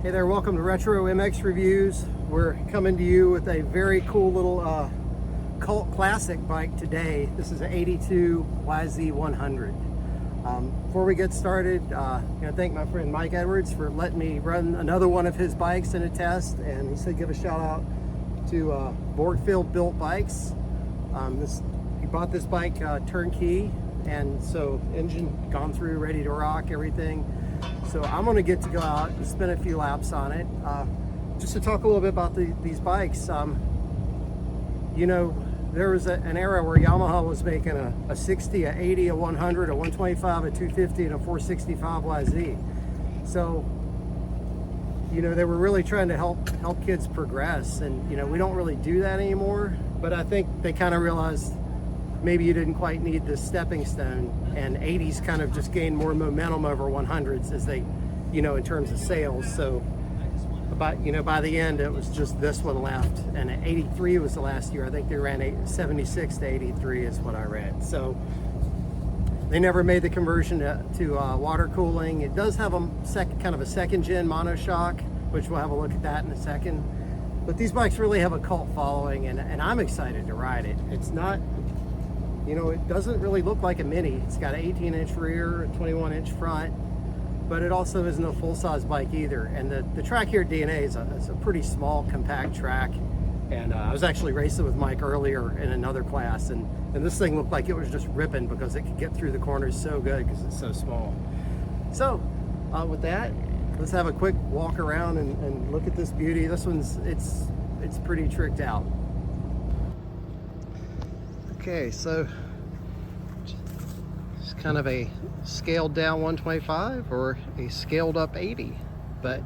Hey there, welcome to Retro MX Reviews. We're coming to you with a very cool little cult classic bike today. This is an 82 YZ100. Before we get started, I'm going to thank my friend Mike Edwards for letting me run another one of his bikes in a test, and he said give a shout out to Borgfield Built Bikes. He bought this bike turnkey, and so engine gone through, ready to rock, everything. So I'm going to get to go out and spin a few laps on it. Just to talk a little bit about these bikes. You know, there was an era where Yamaha was making a 60, a 80, a 100, a 125, a 250, and a 465 YZ. So, you know, they were really trying to help kids progress, and you know, we don't really do that anymore. But I think they kind of realized maybe you didn't quite need this stepping stone, and 80s kind of just gained more momentum over 100s as they, you know, in terms of sales. So by the end it was just this one left, and 83 was the last year. I think they ran 76 to 83 is what I read. So they never made the conversion to water cooling. It does have a kind of a second gen monoshock, which we'll have a look at that in a second. But these bikes really have a cult following, and I'm excited to ride it. It's not, you know, it doesn't really look like a Mini. It's got an 18-inch rear, a 21-inch front, but it also isn't a full-size bike either. And the track here at DNA is a pretty small, compact track. And I was actually racing with Mike earlier in another class, and this thing looked like it was just ripping because it could get through the corners so good because it's so small. So with that, let's have a quick walk around and look at this beauty. This one's, it's pretty tricked out. Okay, so it's kind of a scaled down 125 or a scaled up 80. But,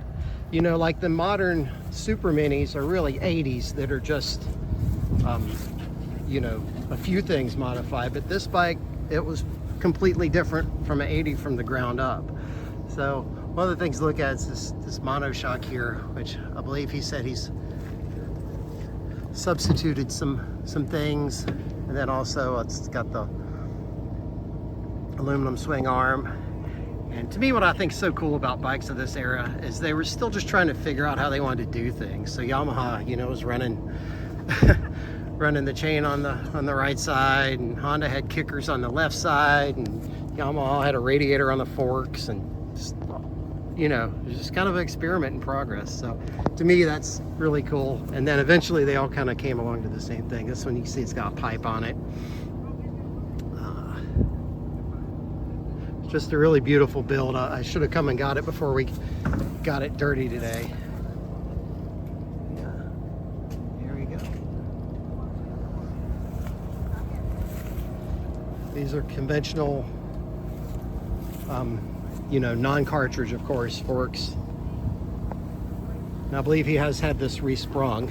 you know, like the modern super minis are really 80s that are just, you know, a few things modified. But this bike, it was completely different from an 80 from the ground up. So one of the things to look at is this monoshock here, which I believe he said he's substituted some things. And then also it's got the aluminum swing arm. And to me, what I think is so cool about bikes of this era is they were still just trying to figure out how they wanted to do things. So Yamaha, you know, was running running the chain on the right side, and Honda had kickers on the left side, and Yamaha had a radiator on the forks, and just, you know, it was just kind of an experiment in progress. So to me, that's really cool. And then eventually they all kind of came along to the same thing. This one, you can see it's got a pipe on it. Just a really beautiful build. I should have come and got it before we got it dirty today. Yeah, here we go. These are conventional, you know, non-cartridge, of course, forks. And I believe he has had this resprung.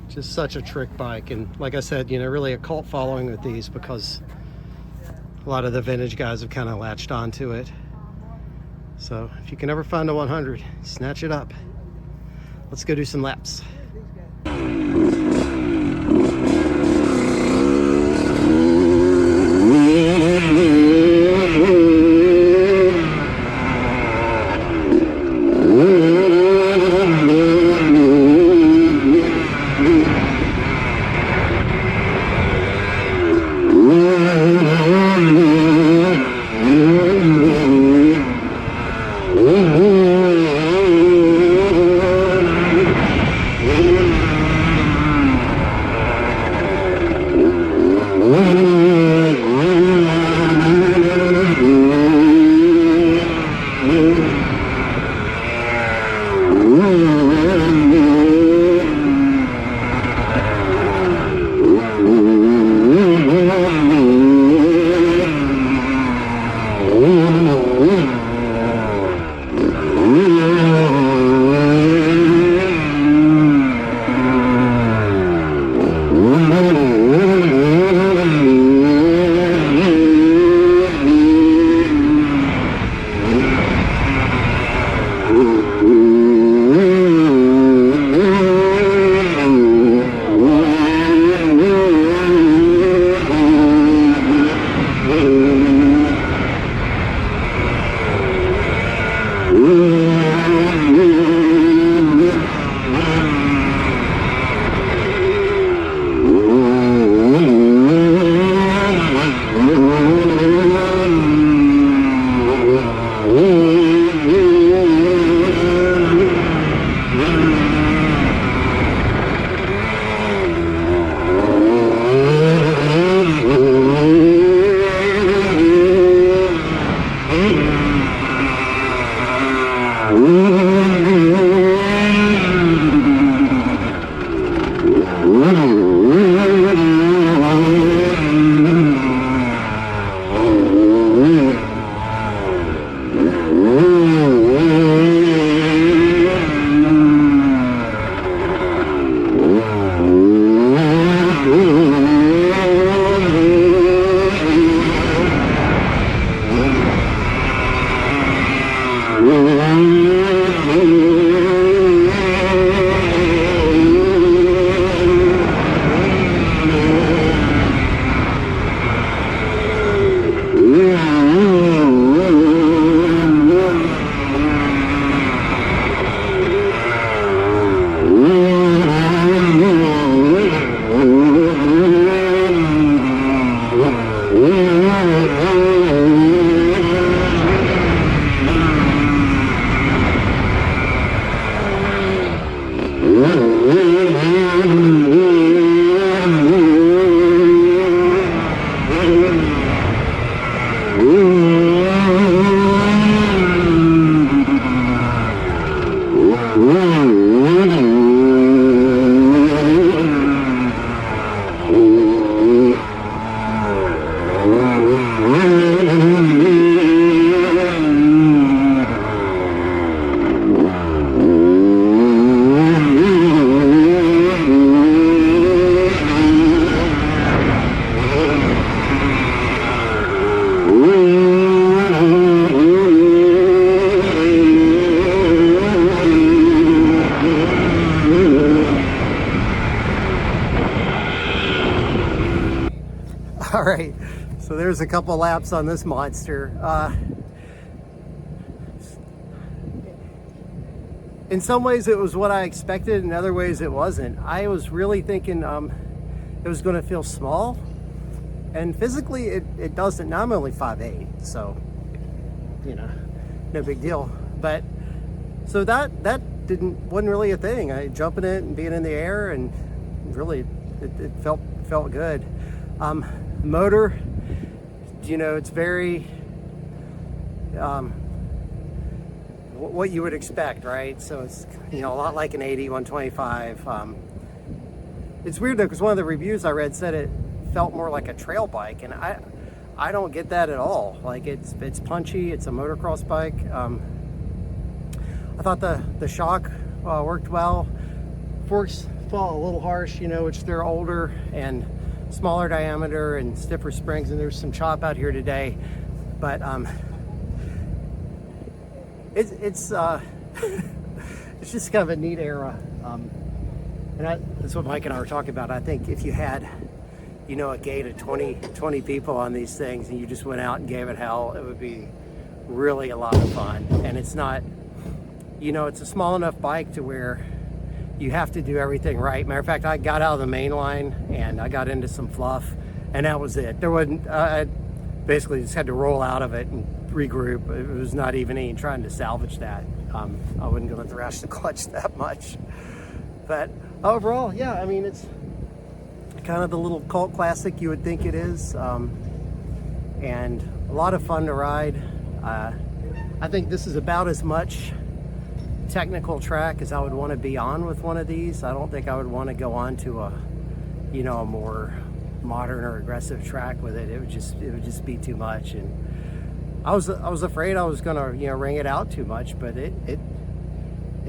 Just such a trick bike, and like I said, you know, really a cult following with these because a lot of the vintage guys have kind of latched onto it. So if you can ever find a 100, snatch it up. Let's go do some laps. All right, so there's a couple laps on this monster. In some ways it was what I expected, in other ways it wasn't. I was really thinking it was going to feel small, and physically it doesn't. Now I'm only 5'8", so you know, no big deal. But so that wasn't really a thing. I jumping it and being in the air, and really it felt good. Motor, you know, it's very what you would expect, right? So it's, you know, a lot like an 80 125. It's weird though, because one of the reviews I read said it felt more like a trail bike, and I don't get that at all. Like it's punchy, it's a motocross bike. I thought the shock worked well. Forks felt a little harsh, you know, which they're older and smaller diameter and stiffer springs, and there's some chop out here today, but it's it's just kind of a neat era, and that's what Mike and I were talking about. I think if you had, you know, a gate of 20 people on these things and you just went out and gave it hell, it would be really a lot of fun. And it's not, you know, it's a small enough bike to where you have to do everything right. Matter of fact, I got out of the main line and I got into some fluff, and that was it. There wasn't, I basically just had to roll out of it and regroup. It was not even any trying to salvage that. I wasn't going to thrash the clutch that much. But overall, yeah, I mean, it's kind of the little cult classic you would think it is, and a lot of fun to ride. I think this is about as much technical track as I would want to be on with one of these. I don't think I would want to go on to a, you know, a more modern or aggressive track with it. It would just be too much, and I was afraid I was gonna, you know, ring it out too much, but it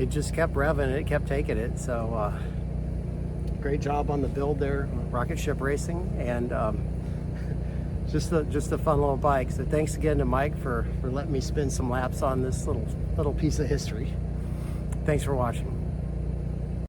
just kept revving, it kept taking it. So great job on the build there, Rocket Ship Racing, and just a fun little bike. So thanks again to Mike for letting me spin some laps on this little piece of history. Thanks for watching.